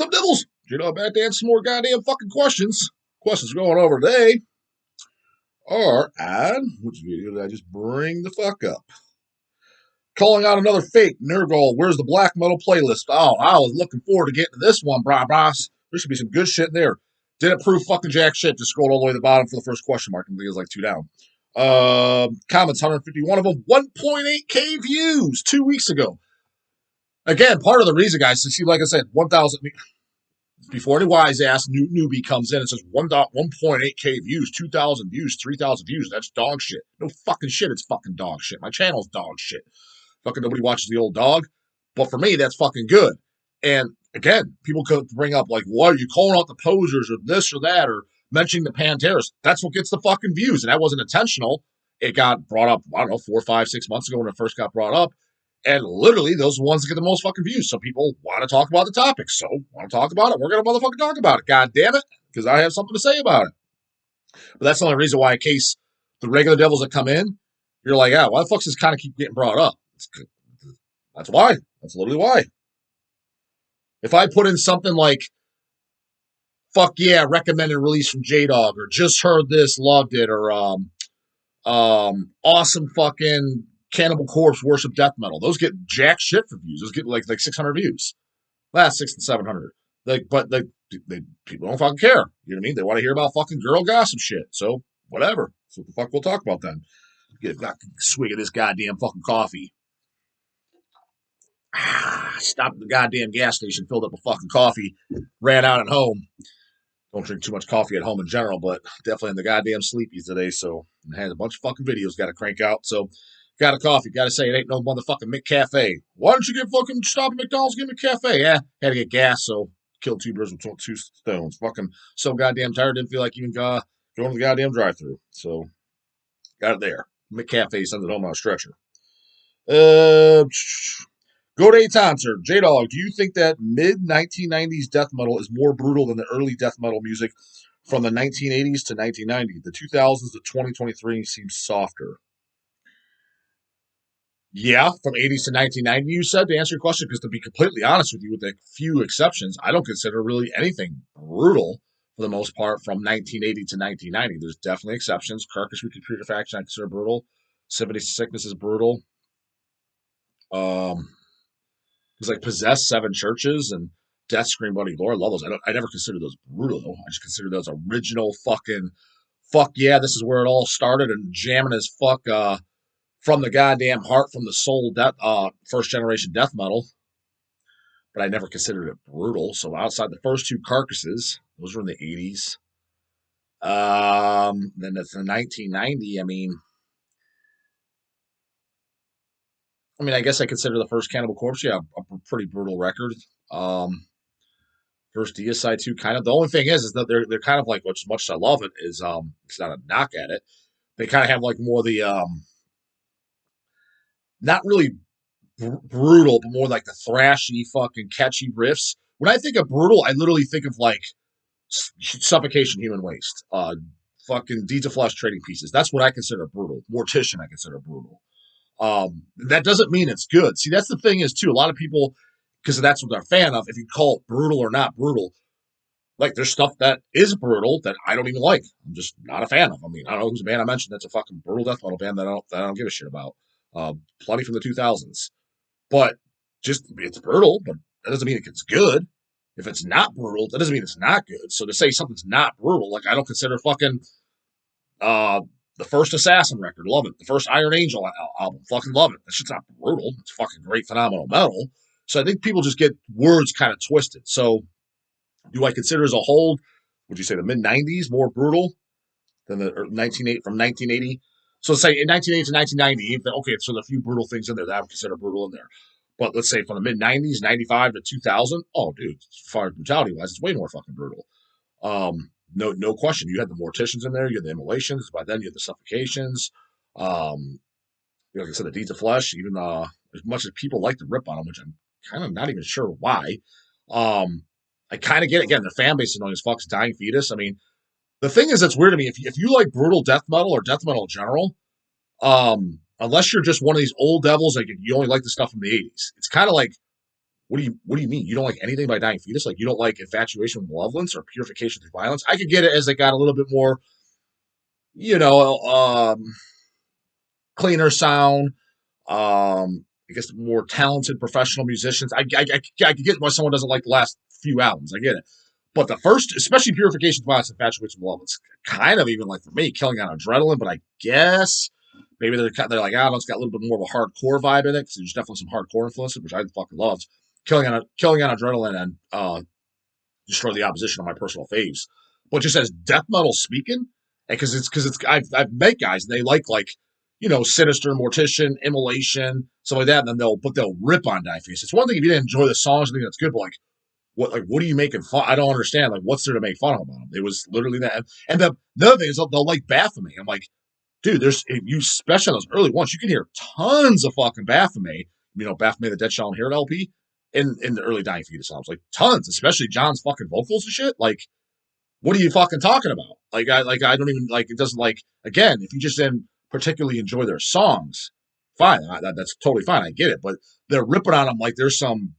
Some devils. You know, about to answer some more goddamn fucking questions. Questions going over today are which video did I just bring the fuck up? Calling out another fake. Nurgle, where's the black metal playlist? Oh, I was looking forward to getting to this one, bras. There should be some good shit in there. Didn't prove fucking jack shit. Just scrolled all the way to the bottom for the first question mark. I think it was like 2 down. Comments, 151 of them, 1.8k views 2 weeks ago. Again, part of the reason, guys, to see, like I said, 1,000. Before any wise ass newbie comes in and says 1.8k views, 2,000 views, 3,000 views, that's dog shit. No fucking shit, it's fucking dog shit. My channel's dog shit. Fucking nobody watches the old dog. But for me, that's fucking good. And again, people could bring up, like, what are you calling out the posers or this or that or mentioning the Panteras? That's what gets the fucking views. And that wasn't intentional. It got brought up, I don't know, 4, 5, 6 months ago when it first got brought up. And literally, those are the ones that get the most fucking views. So people want to talk about the topic. So want to talk about it. We're going to motherfucking talk about it. God damn it. Because I have something to say about it. But that's the only reason why, in case the regular devils that come in, you're like, yeah, why the fuck does this kind of keep getting brought up? That's why. That's literally why. If I put in something like, fuck yeah, recommended release from J-Dog, or just heard this, loved it, or awesome fucking Cannibal Corpse worship death metal. Those get jack shit for views. Those get like 600 views. Last 600 and 700. But people don't fucking care. You know what I mean? They want to hear about fucking girl gossip shit. So whatever. So what the fuck we'll talk about then? Get a swig of this goddamn fucking coffee. Stopped at the goddamn gas station, filled up a fucking coffee, ran out at home. Don't drink too much coffee at home in general, but definitely in the goddamn sleepies today. So I had a bunch of fucking videos got to crank out. So got a coffee. Got to say, it ain't no motherfucking McCafe. Why don't you get fucking stop at McDonald's and get McCafe? Yeah, had to get gas, so killed 2 birds with 2 stones. Fucking so goddamn tired, didn't feel like even going to the goddamn drive-thru. So got it there. McCafe sends it home on a stretcher. Go to answer. J-Dog, do you think that mid-1990s death metal is more brutal than the early death metal music from the 1980s to 1990? The 2000s to 2023 seems softer. Yeah, from 80s to 1990, you said, to answer your question, because to be completely honest with you, with a few exceptions, I don't consider really anything brutal for the most part from 1980 to 1990. There's definitely exceptions. Carcass Computer Faction I consider brutal. Symphony Sickness is brutal. It was like Possessed, Seven Churches, and Death Scream Bloody Gore. I love those. I never considered those brutal, though. I just consider those original fucking, fuck yeah, this is where it all started, and jamming as fuck, from the goddamn heart, from the soul, first generation death metal. But I never considered it brutal. So outside the first 2 Carcasses, those were in the 80s. Then it's the 1990. I guess I consider the first Cannibal Corpse, yeah, a pretty brutal record. First Deicide too, kind of. The only thing is that they're kind of like, as much as I love it, is it's not a knock at it. They kind of have like more the not really brutal, but more like the thrashy, fucking catchy riffs. When I think of brutal, I literally think of like Suffocation, Human Waste, fucking Deeds of Flesh, Trading Pieces. That's what I consider brutal. Mortician, I consider brutal. That doesn't mean it's good. See, that's the thing is too. A lot of people, because that's what they're a fan of. If you call it brutal or not brutal, like there's stuff that is brutal that I don't even like. I'm just not a fan of. I don't know who's a band I mentioned that's a fucking brutal death metal band that I don't give a shit about. Plenty from the 2000s. But just, it's brutal, but that doesn't mean it's good. If it's not brutal, that doesn't mean it's not good. So to say something's not brutal, like I don't consider fucking the first Assassin record, love it. The first Iron Angel album, fucking love it. That shit's not brutal. It's fucking great, phenomenal metal. So I think people just get words kind of twisted. So do I consider as a whole, would you say the mid-90s more brutal than the 1980 from 1980? So let's say in 1980 to 1990, okay, so there's a few brutal things in there that I would consider brutal in there. But let's say from the mid-90s, 95 to 2000, oh, dude, as far as brutality-wise, it's way more fucking brutal. No question. You had the Morticians in there. You had the Immolations. By then, you had the Suffocations. Like I said, the Deeds of Flesh. Even as much as people like to rip on them, which I'm kind of not even sure why. I kind of get it. Again, their fan base is annoying as fuck. Dying Fetus. The thing is that's weird to me. If you like brutal death metal or death metal in general, unless you're just one of these old devils, like you only like the stuff from the 80s, it's kind of like, what do you mean? You don't like anything by Dying Fetus? Like you don't like Infatuation with Malevolence or Purification Through Violence? I could get it as they got a little bit more, you know, cleaner sound. I guess more talented professional musicians. I could get why someone doesn't like the last few albums. I get it. But the first, especially Purification, Violence, Infatuation, Love, it's kind of even like for me, Killing on Adrenaline. But I guess maybe they're like, oh, it's got a little bit more of a hardcore vibe in it because there's definitely some hardcore influences, which I fucking loved. Killing on Adrenaline and Destroy the Opposition are my personal faves. But just as death metal speaking, and because I've met guys and they like Sinister, Mortician, Immolation, stuff like that, and then they'll rip on Die Face. It's one thing if you didn't enjoy the songs, I think that's good, but what are you making fun? I don't understand. Like, what's there to make fun of about them? It was literally that. And the other thing is they'll like Baphomet. I'm like, dude, if you especially on those early ones, you can hear tons of fucking Baphomet. Baphomet, the Dead Shall Inherit LP in the early Dying Fetus songs, like tons, especially John's fucking vocals and shit. Like, what are you fucking talking about? I don't even like it. Doesn't like again. If you just didn't particularly enjoy their songs, fine, that's totally fine. I get it, but they're ripping on them like there's some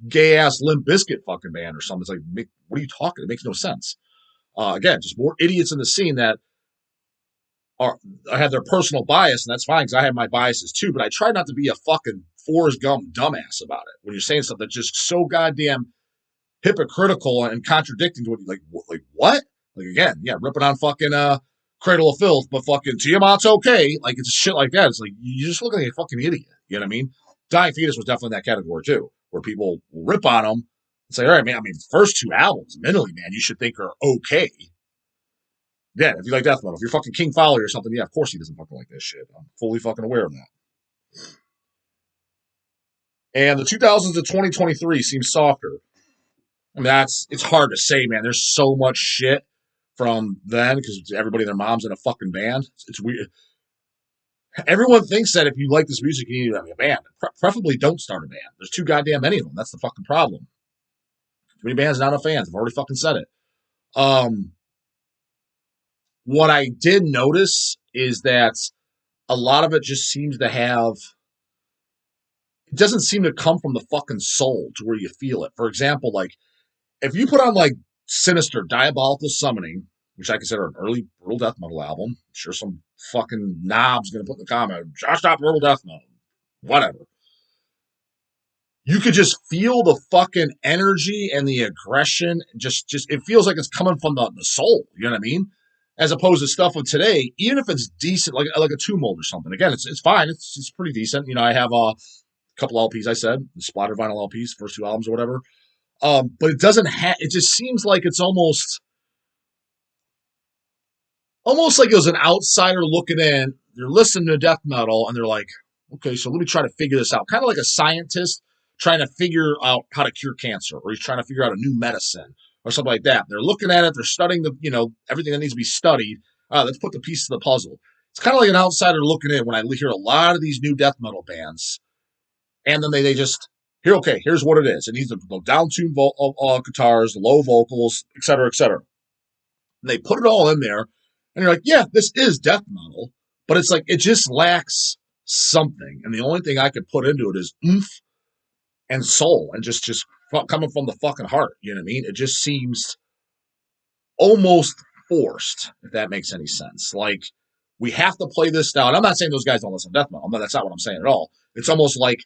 gay ass Limp Bizkit fucking band or something. It's like, what are you talking? It makes no sense. Again, just more idiots in the scene that have their personal bias, and that's fine because I have my biases too. But I try not to be a fucking Forrest Gump dumbass about it when you're saying something that's just so goddamn hypocritical and contradicting to what like what? Like again, yeah, ripping on fucking Cradle of Filth, but fucking Tiamat's okay. Like it's shit like that. It's like you just look like a fucking idiot. You know what I mean? Dying Fetus was definitely in that category too, where people rip on them and say, all right, man, I mean, the first two albums, mentally, man, you should think are okay. Yeah, if you like death metal, if you're fucking King Foley or something, yeah, of course he doesn't fucking like this shit. I'm fully fucking aware of that. And the 2000s to 2023 seems softer. I mean, it's hard to say, man. There's so much shit from then because everybody and their mom's in a fucking band. It's weird. Everyone thinks that if you like this music, you need to have a band. Preferably don't start a band. There's too goddamn many of them. That's the fucking problem. Too many bands, not enough fans. I've already fucking said it. What I did notice is that a lot of it just seems to have. It doesn't seem to come from the fucking soul to where you feel it. For example, like if you put on like Sinister, Diabolical Summoning, which I consider an early brutal death metal album, I'm sure some fucking knob's gonna put in the comment, Josh, stop brutal death metal, whatever. You could just feel the fucking energy and the aggression. Just it feels like it's coming from the soul. You know what I mean? As opposed to stuff of today, even if it's decent, like a Tomb Mold or something. Again, it's fine. It's pretty decent. I have a couple LPs. I said the Splatter vinyl LPs, first two albums or whatever. But it doesn't have. It just seems like it's almost like it was an outsider looking in. They're listening to death metal and they're like, okay, so let me try to figure this out. Kind of like a scientist trying to figure out how to cure cancer, or he's trying to figure out a new medicine or something like that. They're looking at it. They're studying everything that needs to be studied. Let's put the piece of the puzzle. It's kind of like an outsider looking in when I hear a lot of these new death metal bands, and then they just here's what it is. It needs to go down-tuned guitars, low vocals, et cetera, et cetera. And they put it all in there, and you're like, yeah, this is death metal, but it's like it just lacks something. And the only thing I could put into it is oomph and soul, and just coming from the fucking heart. You know what I mean? It just seems almost forced, if that makes any sense. Like we have to play this style. And I'm not saying those guys don't listen to death metal. That's not what I'm saying at all. It's almost like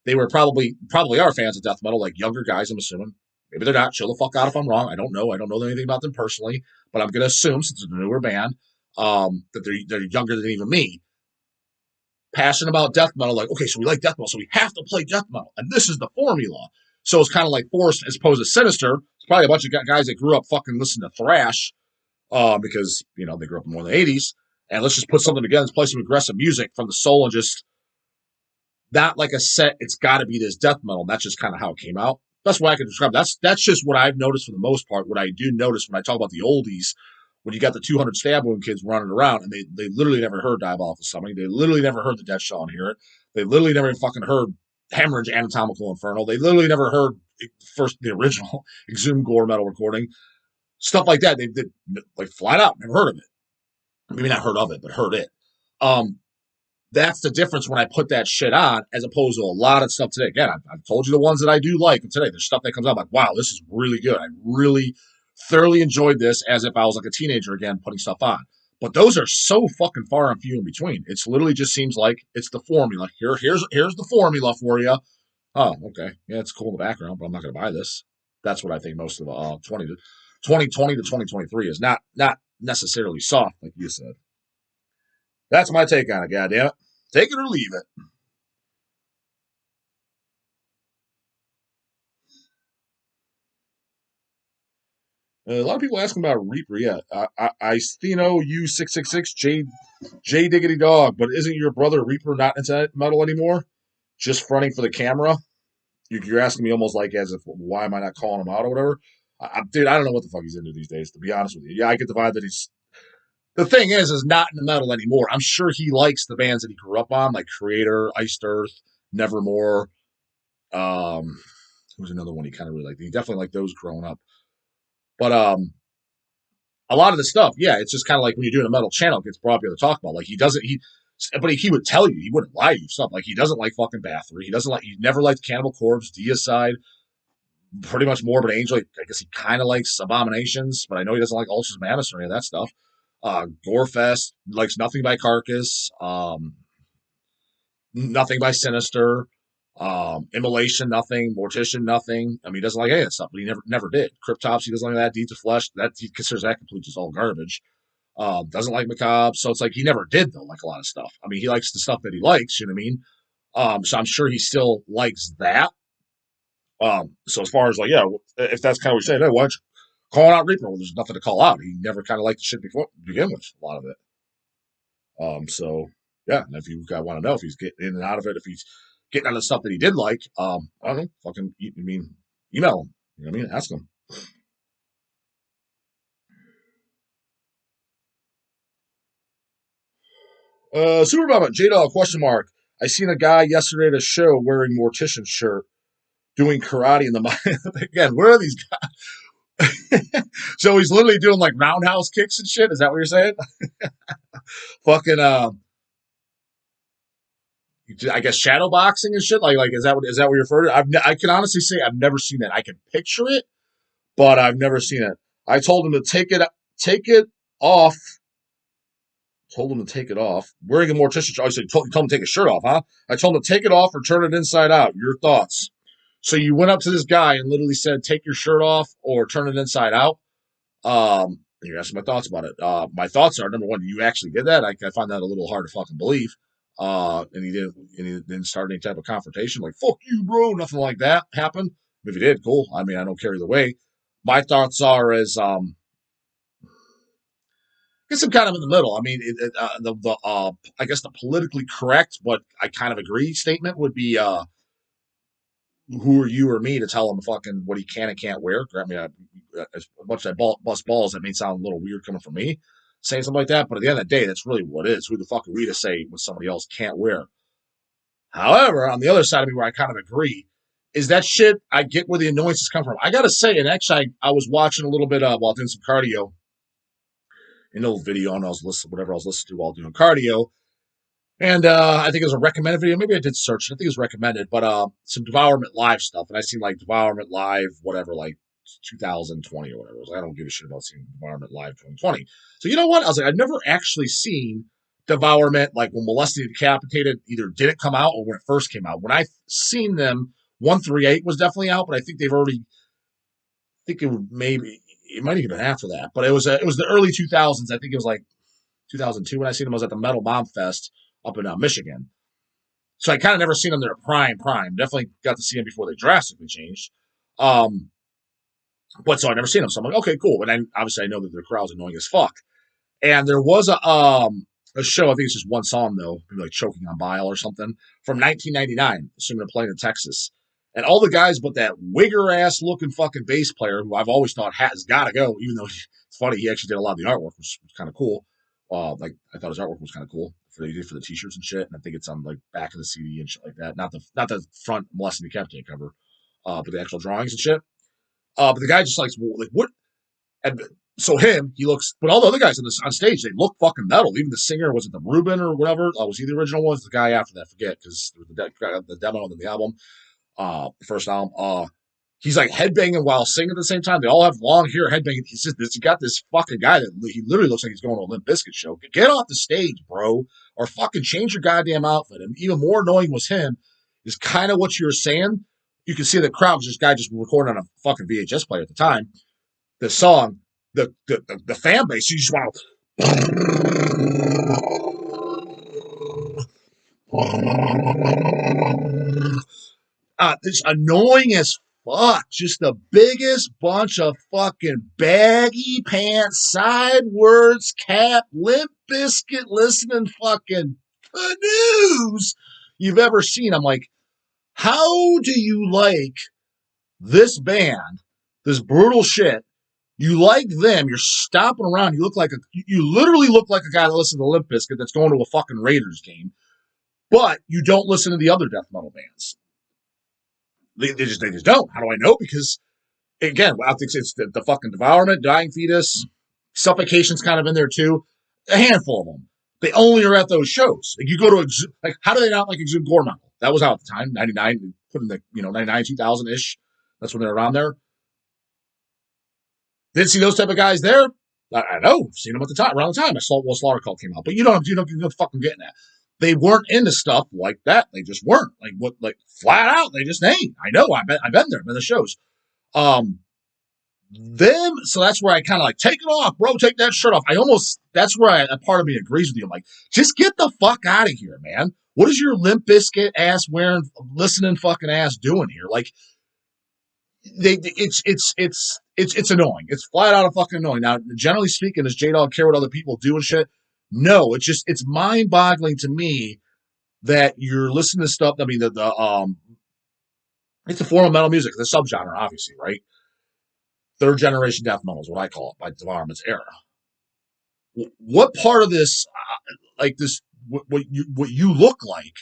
they were probably are fans of death metal, like younger guys, I'm assuming. Maybe they're not. Chill the fuck out if I'm wrong. I don't know. I don't know anything about them personally, but I'm going to assume, since it's a newer band, that they're younger than even me. Passionate about death metal, like, okay, so we like death metal, so we have to play death metal, and this is the formula. So it's kind of like forced as opposed to Sinister. It's probably a bunch of guys that grew up fucking listening to thrash because, they grew up in more than the 80s, and let's just put something together, let's play some aggressive music from the soul and just not like a set, it's got to be this death metal. And that's just kind of how it came out. That's what I can describe. That's just what I've noticed for the most part. What I do notice when I talk about the oldies, when you got the 200 stab wound kids running around and they literally never heard Diabolical Summoning. They literally never heard the Death Shall Inherit. They literally never fucking heard Hemorrhage, Anatomical Inferno. They literally never heard the original Exhumed Gore metal recording. Stuff like that. They like flat out never heard of it. Maybe not heard of it, but heard it. that's the difference when I put that shit on, as opposed to a lot of stuff today. Again, I've told you the ones that I do like today. There's stuff that comes out I'm like, wow, this is really good. I really thoroughly enjoyed this, as if I was like a teenager again putting stuff on. But those are so fucking far and few in between. It's literally just seems like it's the formula. Here's the formula for you. Oh, okay. Yeah, it's cool in the background, but I'm not going to buy this. That's what I think most of 2020 to 2023 is not necessarily soft, like you said. That's my take on it, goddammit. Take it or leave it. A lot of people asking about Reaper. Yeah, I Steno U666 J Diggity Dog. But isn't your brother Reaper not into metal anymore? Just fronting for the camera? You're asking me almost like as if why am I not calling him out or whatever? Dude, I don't know what the fuck he's into these days. To be honest with you, yeah, I get the vibe that he's. The thing is not in the metal anymore. I'm sure he likes the bands that he grew up on, like Creator, Iced Earth, Nevermore. Um, who's another one he kind of really liked? He definitely liked those growing up. But a lot of the stuff, yeah, it's just kind of like when you're doing a metal channel, it gets brought up to talk about. Like but he would tell you, he wouldn't lie to you stuff. Like he doesn't like fucking Bathory. He never liked Cannibal Corpse, Deicide, pretty much Morbid Angel. I guess he kind of likes Abominations, but I know he doesn't like Ultras Madness or any of that stuff. Gorefest likes nothing by Carcass, nothing by Sinister, Immolation, nothing, Mortician, nothing. I mean, he doesn't like any of that stuff, but he never did. Cryptopsy doesn't like that. Deeds of Flesh, that he considers that complete just all garbage. Doesn't like Macabre, so it's like he never did though, like a lot of stuff. I mean, he likes the stuff that he likes, you know what I mean? So I'm sure he still likes that. So as far as like, yeah, if that's kind of what you're saying, hey, why don't you call out Reaper? Well, there's nothing to call out. He never kind of liked the shit before to begin with, a lot of it. So yeah, and if you want to know if he's getting in and out of it, if he's getting out of stuff that he did like, I don't know, fucking, email him. You know what I mean? Ask him. Super Mama, J-Dog, question mark. I seen a guy yesterday at a show wearing Mortician shirt doing karate in the mine. Again, where are these guys? So he's literally doing like roundhouse kicks and shit. Is that what you're saying? Fucking, I guess shadow boxing and shit. Like is that what you're referring to? I can honestly say I've never seen that. I can picture it, but I've never seen it. I told him to take it off. Told him to take it off. Wearing a mortician. I said, told him to take his shirt off, huh? I told him to take it off or turn it inside out. Your thoughts? So you went up to this guy and literally said, "Take your shirt off or turn it inside out." And you're asking my thoughts about it. My thoughts are number one, you actually did that. I find that a little hard to fucking believe. And he didn't start any type of confrontation like "fuck you, bro." Nothing like that happened. If he did, cool. I mean, I don't care either way. My thoughts are as I guess I'm kind of in the middle. I mean, I guess the politically correct, but I kind of agree statement would be, who are you or me to tell him fucking what he can and can't wear? I mean, as much as I bust balls, that may sound a little weird coming from me saying something like that. But at the end of the day, that's really what it is. Who the fuck are we to say what somebody else can't wear? However, on the other side of me, where I kind of agree, is that shit. I get where the annoyances come from. I gotta say, and actually, I was watching a little bit while doing some cardio, an old video, and I was listening whatever I was listening to while doing cardio. And I think it was a recommended video. Maybe I did search it. I think it was recommended, but some Devourment Live stuff. And I seen like Devourment Live, whatever, like 2020 or whatever. I don't give a shit about seeing Devourment Live 2020. So you know what? I was like, I've never actually seen Devourment like when Molested and Decapitated either didn't come out or when it first came out. When I seen them, 138 was definitely out, but I think they've already. I think it might even been after that, but it was the early 2000s. I think it was like 2002 when I seen them. I was at the Metal Bomb Fest up in Michigan. So I kind of never seen them their prime. Definitely got to see them before they drastically changed. Um, but so I never seen them. So I'm like, okay, cool. But then obviously I know that their crowd's annoying as fuck. And there was a show, I think it's just one song though, maybe like Choking on Bile or something, from 1999, assuming they're playing in Texas. And all the guys but that wigger ass looking fucking bass player, who I've always thought has got to go, even though it's funny, he actually did a lot of the artwork, which was kind of cool. Like I thought his artwork was kind of cool for he did for the t-shirts and shit. And I think it's on like back of the CD and shit like that. Not the front Molesting Decapitated cover, but the actual drawings and shit. But the guy just like what? And So him, he looks, but all the other guys on stage, they look fucking metal. Even the singer, was it the Ruben or whatever? Was he the original one? Was the guy after that? I forget, because the demo and the album, first album. He's like headbanging while singing at the same time. They all have long hair headbanging. He's just you got this fucking guy that he literally looks like he's going to a Limp Bizkit show. Get off the stage, bro, or fucking change your goddamn outfit. And even more annoying was him. Is kind of what you were saying. You can see the crowd because this guy just recorded on a fucking VHS player at the time. The song, the fan base, you just want to. It's annoying as fuck. Just the biggest bunch of fucking baggy pants, sidewards cap, Limp Bizkit listening fucking canoes you've ever seen. I'm like, how do you like this band, this brutal shit? You like them, you're stomping around, you literally look like a guy that listens to Limp Bizkit that's going to a fucking Raiders game, but you don't listen to the other death metal bands. They just don't. How do I know? Because again, I think it's the fucking Devourment, Dying Fetus, Suffocation's kind of in there too. A handful of them. They only are at those shows. Like you go to like, how do they not like Exhumed Gore Metal? That was out at the time, 99, put in the 99, 2000 ish. That's when they're around there. Didn't see those type of guys there. I know, seen them at the time, around the time Assault Will Slaughter Cult came out. But you don't fucking getting that. They weren't into stuff like that. They just weren't. Like flat out, they just ain't. I know. I've been there, been the shows. Them, so that's where I kind of like, take it off, bro. Take that shirt off. That's where a part of me agrees with you. I'm like, just get the fuck out of here, man. What is your Limp Bizkit ass wearing, listening fucking ass doing here? Like, it's annoying. It's flat out fucking annoying. Now, generally speaking, does J-Dog care what other people do and shit? No, it's mind boggling to me that you're listening to stuff. I mean, it's a form of metal music, the subgenre, obviously, right? Third generation death metal is what I call it by Devourment's era. What part of this, like this, what you look like,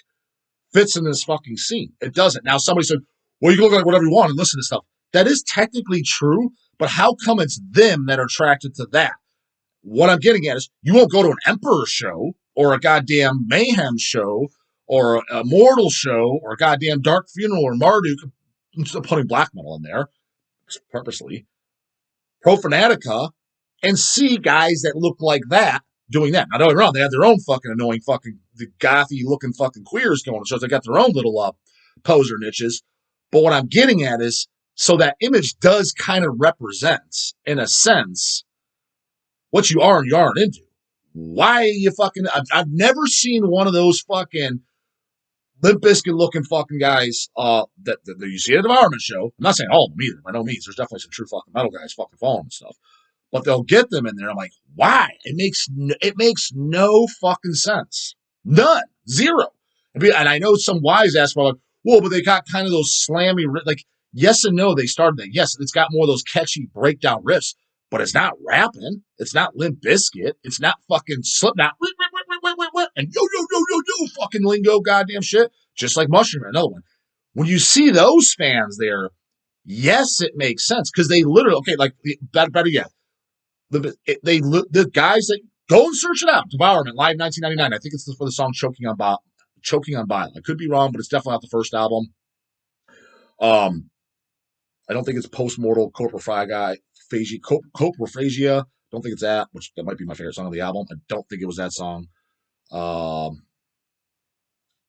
fits in this fucking scene? It doesn't. Now somebody said, "Well, you can look like whatever you want and listen to stuff." That is technically true, but how come it's them that are attracted to that? What I'm getting at is, you won't go to an Emperor show or a goddamn Mayhem show or a Mortal show or a goddamn Dark Funeral or Marduk. I'm still putting black metal in there purposely. Profanatica, and see guys that look like that doing that. Now, don't get me wrong, they have their own fucking annoying fucking gothy looking fucking queers going on shows. They got their own little poser niches. But what I'm getting at is, so that image does kind of represent, in a sense, what you are and you aren't into. Why are you fucking... I've never seen one of those fucking Limp Bizkit looking fucking guys that you see at a Devourment show. I'm not saying all of them either, by no means. There's definitely some true fucking metal guys fucking following and stuff. But they'll get them in there. I'm like, why? It makes no fucking sense. None. Zero. And I know some wise ass are like, well, but they got kind of those slammy, like, yes and no, they started that. Yes, it's got more of those catchy breakdown riffs, but it's not rapping. It's not Limp Bizkit. It's not fucking Slipknot. And yo, fucking lingo, goddamn shit. Just like Mushroom, another one. When you see those fans there, yes, it makes sense. Because they literally, okay, like, better yet, the guys that go and search it out. Devourment, live 1999. I think it's for the song Choking on Bile. I could be wrong, but it's definitely not the first album. I don't think it's Postmortal Coprophagia. Don't think it's that, which that might be my favorite song of the album. I don't think it was that song. Don't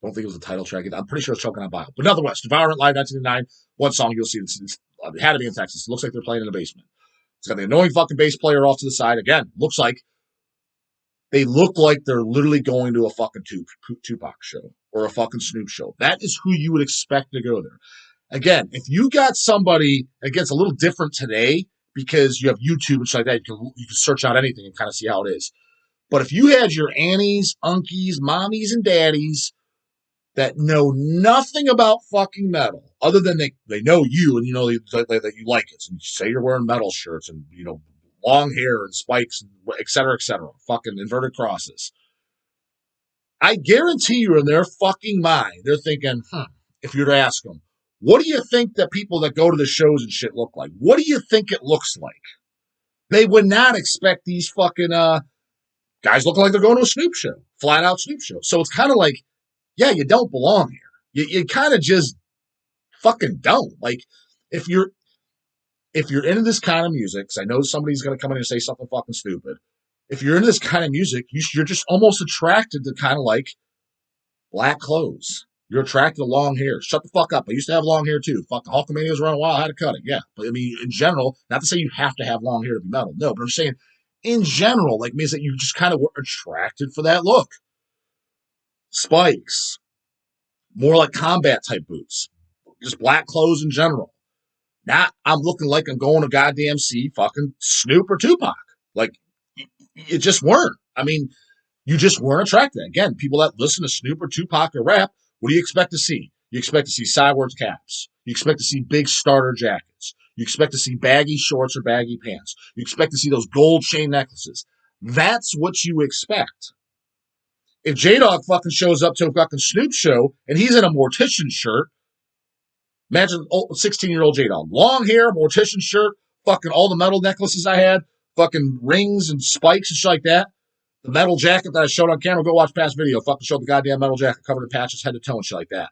think it was the title track. I'm pretty sure it's Choking on Bile. But nonetheless, Devourment live 1999. One song you'll see. It had to be in Texas. It looks like they're playing in the basement. It's got the annoying fucking bass player off to the side. Again, they look like they're literally going to a fucking Tupac show or a fucking Snoop show. That is who you would expect to go there. Again, if you got somebody that gets a little different today because you have YouTube and shit like that, you can search out anything and kind of see how it is. But if you had your Annies, Unkies, Mommies, and Daddies that know nothing about fucking metal, other than they know you and that you like it, and you say you're wearing metal shirts and long hair and spikes, et cetera, fucking inverted crosses. I guarantee you, in their fucking mind, they're thinking, if you were to ask them, what do you think that people that go to the shows and shit look like? What do you think it looks like? They would not expect these fucking guys looking like they're going to a Snoop show, flat out Snoop show. So it's kind of like, yeah, you don't belong here. You kind of just fucking don't. Like, if you're into this kind of music, because I know somebody's going to come in and say something fucking stupid. If you're into this kind of music, you're just almost attracted to kind of like black clothes. You're attracted to long hair. Shut the fuck up. I used to have long hair too. Fucking Hulkamania was around a while. I had to cut it. Yeah. But I mean, in general, not to say you have to have long hair to be metal. No, but I'm saying in general, like means that you just kind of were attracted for that look. Spikes. More like combat type boots. Just black clothes in general. Not I'm looking like I'm going to goddamn see fucking Snoop or Tupac. Like, you just weren't. I mean, you just weren't attracted. Again, people that listen to Snoop or Tupac or rap, what do you expect to see? You expect to see Cyborgs caps. You expect to see big starter jackets. You expect to see baggy shorts or baggy pants. You expect to see those gold chain necklaces. That's what you expect. If J-Dog fucking shows up to a fucking Snoop show and he's in a Mortician shirt, imagine 16-year-old J-Dog. Long hair, Mortician shirt, fucking all the metal necklaces I had, fucking rings and spikes and shit like that. The metal jacket that I showed on camera, go watch past video. Fucking show the goddamn metal jacket covered in patches, head to toe and shit like that.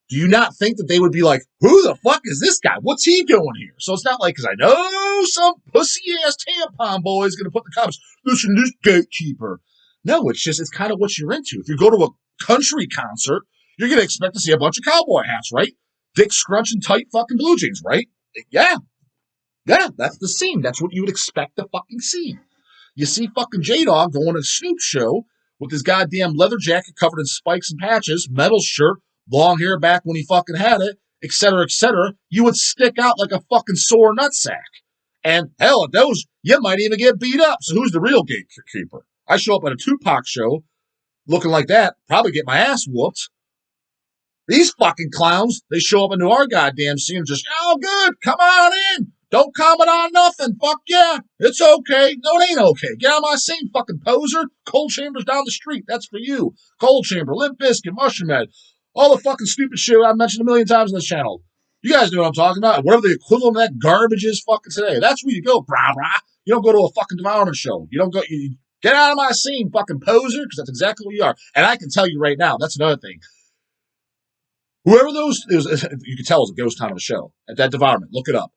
Do you not think that they would be like, who the fuck is this guy? What's he doing here? So it's not like, because I know some pussy-ass tampon boy is going to put in the comments, listen to this gatekeeper. No, it's kind of what you're into. If you go to a country concert, you're going to expect to see a bunch of cowboy hats, right? Dick scrunching tight fucking blue jeans, right? Yeah, that's the scene. That's what you would expect to fucking see. You see fucking J-Dog going to a Snoop show with his goddamn leather jacket covered in spikes and patches, metal shirt, long hair back when he fucking had it, etc., etc. You would stick out like a fucking sore nutsack. And hell, at those, you might even get beat up. So who's the real gatekeeper? I show up at a Tupac show looking like that, probably get my ass whooped. These fucking clowns, they show up into our goddamn scene and just, oh, good, come on in. Don't comment on nothing. Fuck yeah. It's okay. No, it ain't okay. Get out of my scene, fucking poser. Cold Chamber's down the street. That's for you. Cold Chamber, Limp Bizkit, Mushroom Head. All the fucking stupid shit I've mentioned a million times on this channel. You guys know what I'm talking about. Whatever the equivalent of that garbage is fucking today. That's where you go, brah, brah. You don't go to a fucking Devourment show. You don't go, you get out of my scene, fucking poser, because that's exactly what you are. And I can tell you right now, that's another thing. Whoever those, you can tell it was a ghost town of a show at that Devourment. Look it up.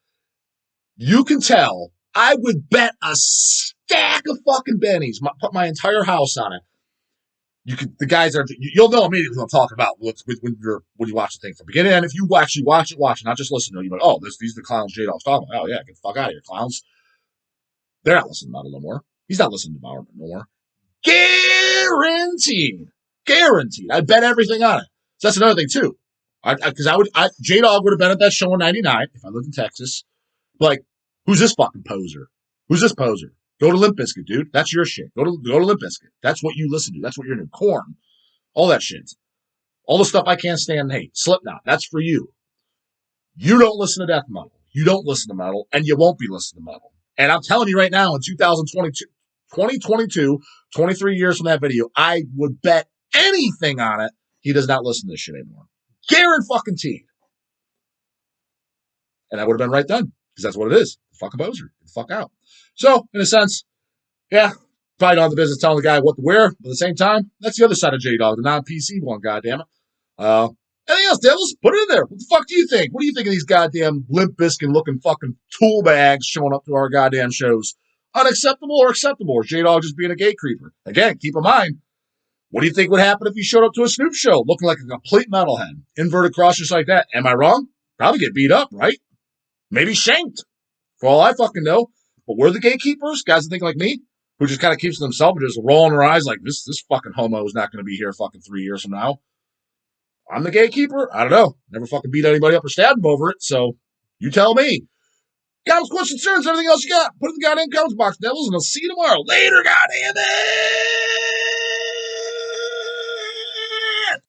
You can tell, I would bet a stack of fucking bennies, put my entire house on it. The guys are, you'll know immediately what I'm talking about when you watch the thing from beginning to end. If you actually watch it, not just listen to it, you're like, oh, these are the clowns J-Dog's talking about. Oh, yeah, get the fuck out of here, clowns. They're not listening to Metal no more. He's not listening to Devourment no more. Guaranteed. I bet everything on it. So that's another thing, too. J-Dog would have been at that show in 99 if I lived in Texas. Like, who's this fucking poser? Who's this poser? Go to Limp Bizkit, dude. That's your shit. Go to Limp Bizkit. That's what you listen to. That's what you're into. Korn. All that shit. All the stuff I can't stand and hate. Slipknot. That's for you. You don't listen to death metal. You don't listen to metal, and you won't be listening to metal. And I'm telling you right now, in 2022, 23 years from that video, I would bet anything on it he does not listen to this shit anymore. Guaranteed. And that would have been right then, because that's what it is. Fuck a poser. Get the fuck out. So, in a sense, yeah, probably don't have the business telling the guy what to wear, but at the same time, that's the other side of J-Dog, the non-PC one, goddammit. Anything else, Devils? Put it in there. What the fuck do you think? What do you think of these goddamn Limp Bizkit looking fucking tool bags showing up to our goddamn shows? Unacceptable or acceptable? Or J-Dog just being a gate creeper? Again, keep in mind, what do you think would happen if you showed up to a Snoop show looking like a complete metalhead? Inverted cross just like that. Am I wrong? Probably get beat up, right? Maybe shanked. For all I fucking know. But we're the gatekeepers, guys that think like me, who just kind of keeps to themselves and just rolling their eyes like this fucking homo is not going to be here fucking 3 years from now. I'm the gatekeeper? I don't know. Never fucking beat anybody up or stabbed them over it, so you tell me. Comments, questions, concerns, everything else you got, put it in the goddamn comments box, Devils, and I'll see you tomorrow. Later, goddamn it!